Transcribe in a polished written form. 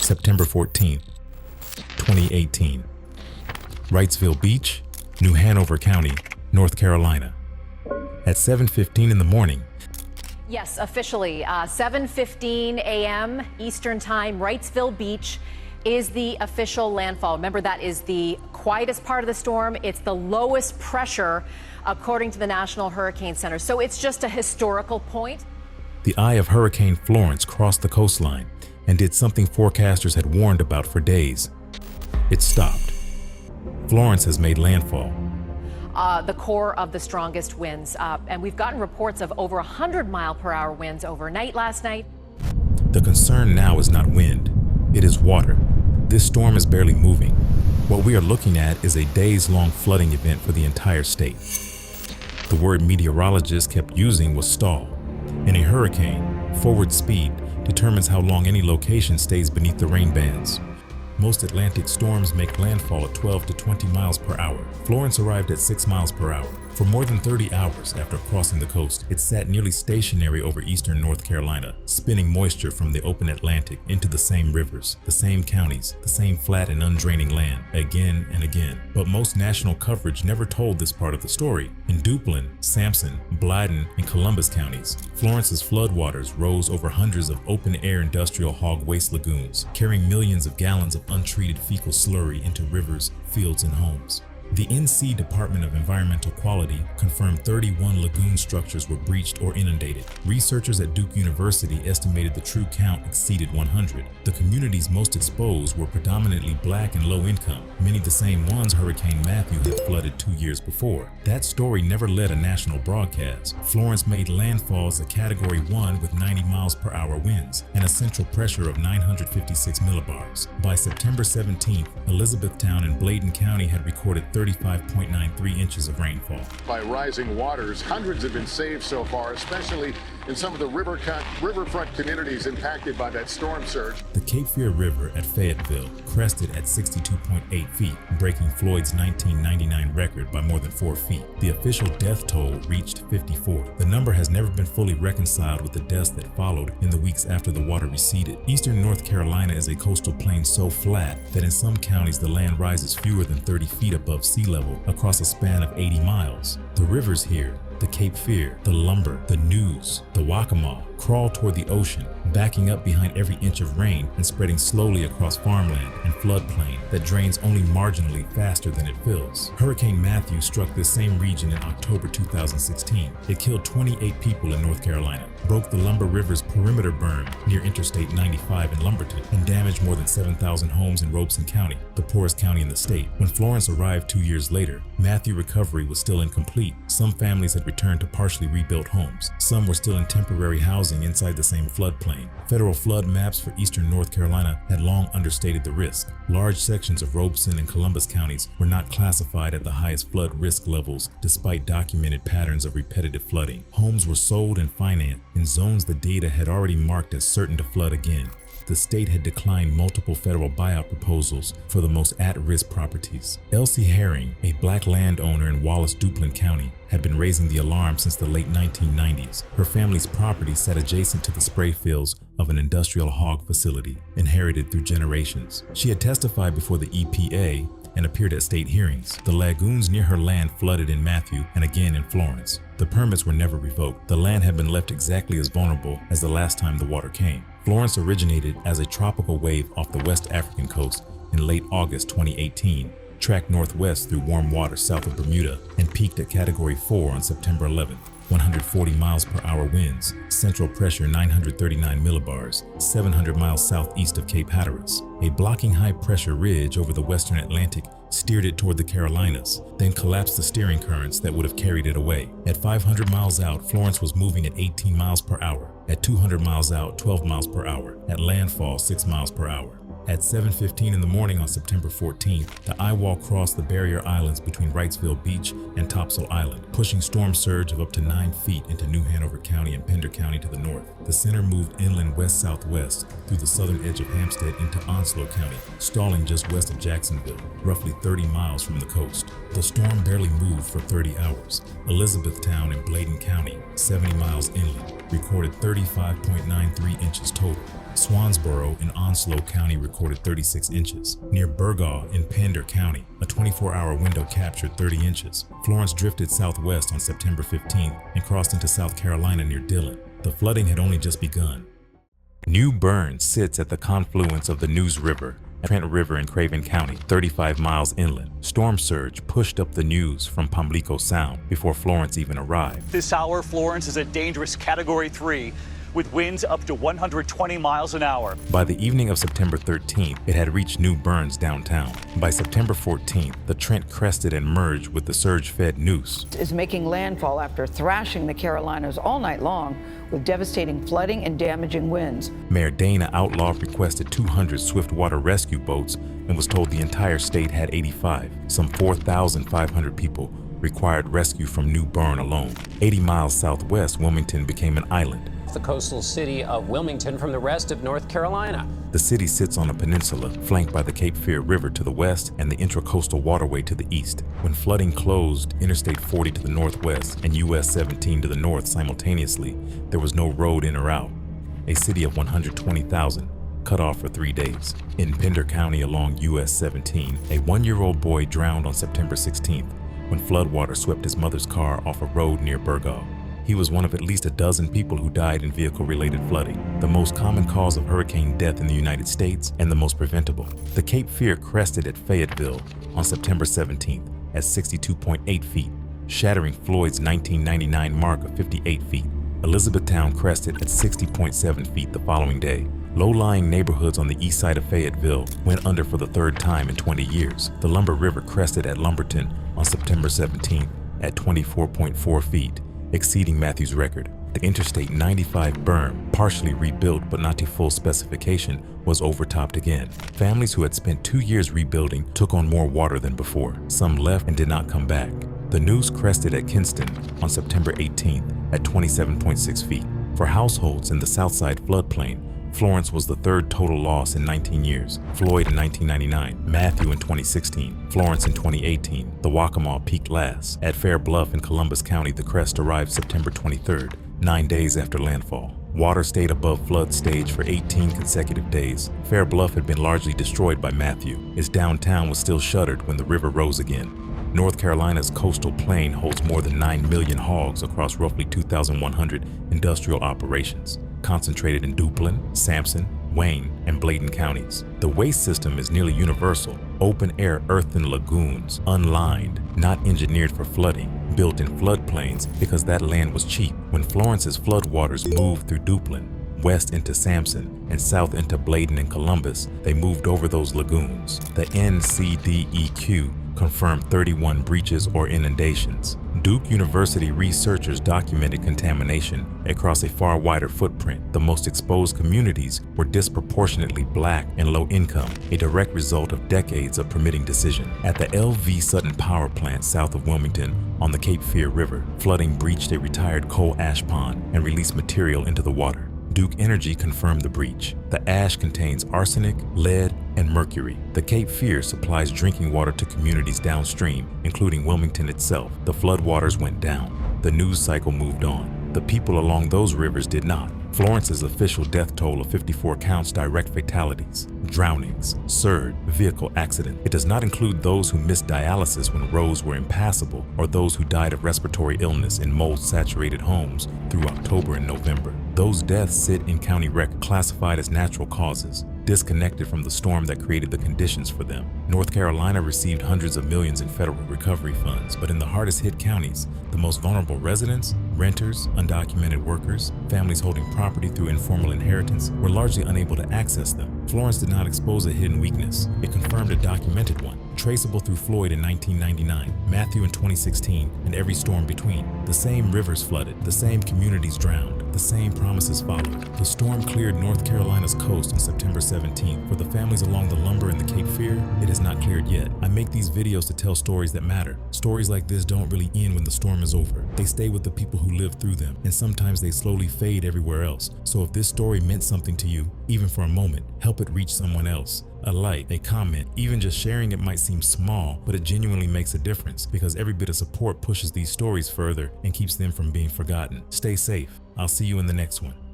September 14th, 2018. Wrightsville Beach, New Hanover County, North Carolina. At 7:15 in the morning. Yes, officially, 7:15 a.m. Eastern Time, Wrightsville Beach is the official landfall. Remember, that is the quietest part of the storm. It's the lowest pressure, according to the National Hurricane Center. So it's just a historical point. The eye of Hurricane Florence crossed the coastline and did something forecasters had warned about for days. It stopped. Florence has made landfall. The core of the strongest winds. And we've gotten reports of over 100-mile-per-hour winds overnight last night. The concern now is not wind, it is water. This storm is barely moving. What we are looking at is a days-long flooding event for the entire state. The word meteorologists kept using was stall. In a hurricane, forward speed determines how long any location stays beneath the rain bands. Most Atlantic storms make landfall at 12 to 20 miles per hour. Florence arrived at 6 miles per hour. For more than 30 hours after crossing the coast, it sat nearly stationary over eastern North Carolina, spinning moisture from the open Atlantic into the same rivers, the same counties, the same flat and undraining land, again and again. But most national coverage never told this part of the story. In Duplin, Sampson, Blyden, and Columbus counties, Florence's floodwaters rose over hundreds of open-air industrial hog waste lagoons, carrying millions of gallons of untreated fecal slurry into rivers, fields, and homes. The NC Department of Environmental Quality confirmed 31 lagoon structures were breached or inundated. Researchers at Duke University estimated the true count exceeded 100. The communities most exposed were predominantly black and low income, many the same ones Hurricane Matthew had flooded 2 years before. That story never led a national broadcast. Florence made landfall as a Category 1 with 90 miles per hour winds and a central pressure of 956 millibars. By September 17th, Elizabethtown and Bladen County had recorded 35.93 inches of rainfall. By rising waters, hundreds have been saved so far, especially in some of the riverfront communities impacted by that storm surge. The Cape Fear River at Fayetteville crested at 62.8 feet, breaking Floyd's 1999 record by more than 4 feet. The official death toll reached 54. The number has never been fully reconciled with the deaths that followed in the weeks after the water receded. Eastern North Carolina is a coastal plain so flat that in some counties the land rises fewer than 30 feet above sea level across a span of 80 miles. The rivers here, the Cape Fear, the Lumber, the Neuse, the Waccamaw, crawl toward the ocean, backing up behind every inch of rain and spreading slowly across farmland and floodplain that drains only marginally faster than it fills. Hurricane Matthew struck this same region in October 2016. It killed 28 people in North Carolina, broke the Lumber River's perimeter berm near Interstate 95 in Lumberton, and damaged more than 7,000 homes in Robeson County, the poorest county in the state. When Florence arrived 2 years later, Matthew recovery was still incomplete. Some families had returned to partially rebuilt homes. Some were still in temporary housing inside the same floodplain. Federal flood maps for eastern North Carolina had long understated the risk. Large sections of Robeson and Columbus counties were not classified at the highest flood risk levels, despite documented patterns of repetitive flooding. Homes were sold and financed in zones the data had already marked as certain to flood again. The state had declined multiple federal buyout proposals for the most at-risk properties. Elsie Herring, a black landowner in Wallace-Duplin County, had been raising the alarm since the late 1990s. Her family's property sat adjacent to the spray fields of an industrial hog facility, inherited through generations. She had testified before the EPA and appeared at state hearings. The lagoons near her land flooded in Matthew and again in Florence. The permits were never revoked. The land had been left exactly as vulnerable as the last time the water came. Florence originated as a tropical wave off the West African coast in late August 2018, tracked northwest through warm water south of Bermuda, and peaked at Category 4 on September 11th. 140 miles per hour winds, central pressure 939 millibars, 700 miles southeast of Cape Hatteras. A blocking high pressure ridge over the western Atlantic steered it toward the Carolinas, then collapsed the steering currents that would have carried it away. At 500 miles out, Florence was moving at 18 miles per hour. At 200 miles out, 12 miles per hour. At landfall, 6 miles per hour. At 7:15 in the morning on September 14th, the eye wall crossed the barrier islands between Wrightsville Beach and Topsail Island, pushing storm surge of up to 9 feet into New Hanover County and Pender County to the north. The center moved inland west-southwest through the southern edge of Hampstead into Onslow County, stalling just west of Jacksonville, roughly 30 miles from the coast. The storm barely moved for 30 hours. Elizabethtown in Bladen County, 70 miles inland, recorded 35.93 inches total. Swansboro in Onslow County recorded 36 inches. Near Burgaw in Pender County, a 24-hour window captured 30 inches. Florence drifted southwest on September 15th and crossed into South Carolina near Dillon. The flooding had only just begun. New Bern sits at the confluence of the Neuse River, Trent River in Craven County, 35 miles inland. Storm surge pushed up the Neuse from Pamlico Sound before Florence even arrived. This hour, Florence is a dangerous Category 3 with winds up to 120 miles an hour. By the evening of September 13th, it had reached New Bern's downtown. By September 14th, the Trent crested and merged with the surge-fed Neuse. Is making landfall after thrashing the Carolinas all night long with devastating flooding and damaging winds. Mayor Dana Outlaw requested 200 swiftwater rescue boats and was told the entire state had 85. Some 4,500 people required rescue from New Bern alone. 80 miles southwest, Wilmington became an island. The coastal city of Wilmington from the rest of North Carolina. The city sits on a peninsula flanked by the Cape Fear River to the west and the Intracoastal Waterway to the east. When flooding closed Interstate 40 to the northwest and US 17 to the north simultaneously, there was no road in or out. A city of 120,000 cut off for 3 days. In Pender County along US 17, a 1-year-old boy drowned on September 16th when floodwater swept his mother's car off a road near Burgaw. He was one of at least a dozen people who died in vehicle-related flooding, the most common cause of hurricane death in the United States and the most preventable. The Cape Fear crested at Fayetteville on September 17th at 62.8 feet, shattering Floyd's 1999 mark of 58 feet. Elizabethtown crested at 60.7 feet the following day. Low-lying neighborhoods on the east side of Fayetteville went under for the third time in 20 years. The Lumber River crested at Lumberton on September 17th at 24.4 feet, exceeding Matthew's record. The Interstate 95 berm, partially rebuilt but not to full specification, was overtopped again. Families who had spent 2 years rebuilding took on more water than before. Some left and did not come back. The Neuse crested at Kinston on September 18th at 27.6 feet. For households in the Southside floodplain, Florence was the third total loss in 19 years. Floyd in 1999, Matthew in 2016, Florence in 2018. The Waccamaw peaked last. At Fair Bluff in Columbus County, the crest arrived September 23rd, 9 days after landfall. Water stayed above flood stage for 18 consecutive days. Fair Bluff had been largely destroyed by Matthew. Its downtown was still shuttered when the river rose again. North Carolina's coastal plain holds more than 9 million hogs across roughly 2,100 industrial operations, concentrated in Duplin, Sampson, Wayne, and Bladen counties. The waste system is nearly universal. Open-air earthen lagoons, unlined, not engineered for flooding, built in floodplains because that land was cheap. When Florence's floodwaters moved through Duplin, west into Sampson, and south into Bladen and Columbus, they moved over those lagoons. The NCDEQ confirmed 31 breaches or inundations. Duke University researchers documented contamination across a far wider footprint. The most exposed communities were disproportionately black and low income, a direct result of decades of permitting decision. At the LV Sutton Power Plant south of Wilmington on the Cape Fear River, flooding breached a retired coal ash pond and released material into the water. Duke Energy confirmed the breach. The ash contains arsenic, lead, and mercury. The Cape Fear supplies drinking water to communities downstream, including Wilmington itself. The floodwaters went down. The news cycle moved on. The people along those rivers did not. Florence's official death toll of 54 counts direct fatalities, drownings, surge, vehicle accident. It does not include those who missed dialysis when roads were impassable or those who died of respiratory illness in mold-saturated homes through October and November. Those deaths sit in county rec classified as natural causes, disconnected from the storm that created the conditions for them. North Carolina received hundreds of millions in federal recovery funds, but in the hardest hit counties, the most vulnerable residents, renters, undocumented workers, families holding property through informal inheritance were largely unable to access them. Florence did not expose a hidden weakness. It confirmed a documented one, traceable through Floyd in 1999, Matthew in 2016, and every storm between. The same rivers flooded, the same communities drowned, the same promises followed. The storm cleared North Carolina's coast on September 17th. For the families along the Lumber and the Cape Fear, it has not cleared yet. I make these videos to tell stories that matter. Stories like this don't really end when the storm is over. They stay with the people who live through them, and sometimes they slowly fade everywhere else. So if this story meant something to you, even for a moment, help it reach someone else. a like, a comment, even just sharing it might seem small, but it genuinely makes a difference because every bit of support pushes these stories further and keeps them from being forgotten. Stay safe. I'll see you in the next one.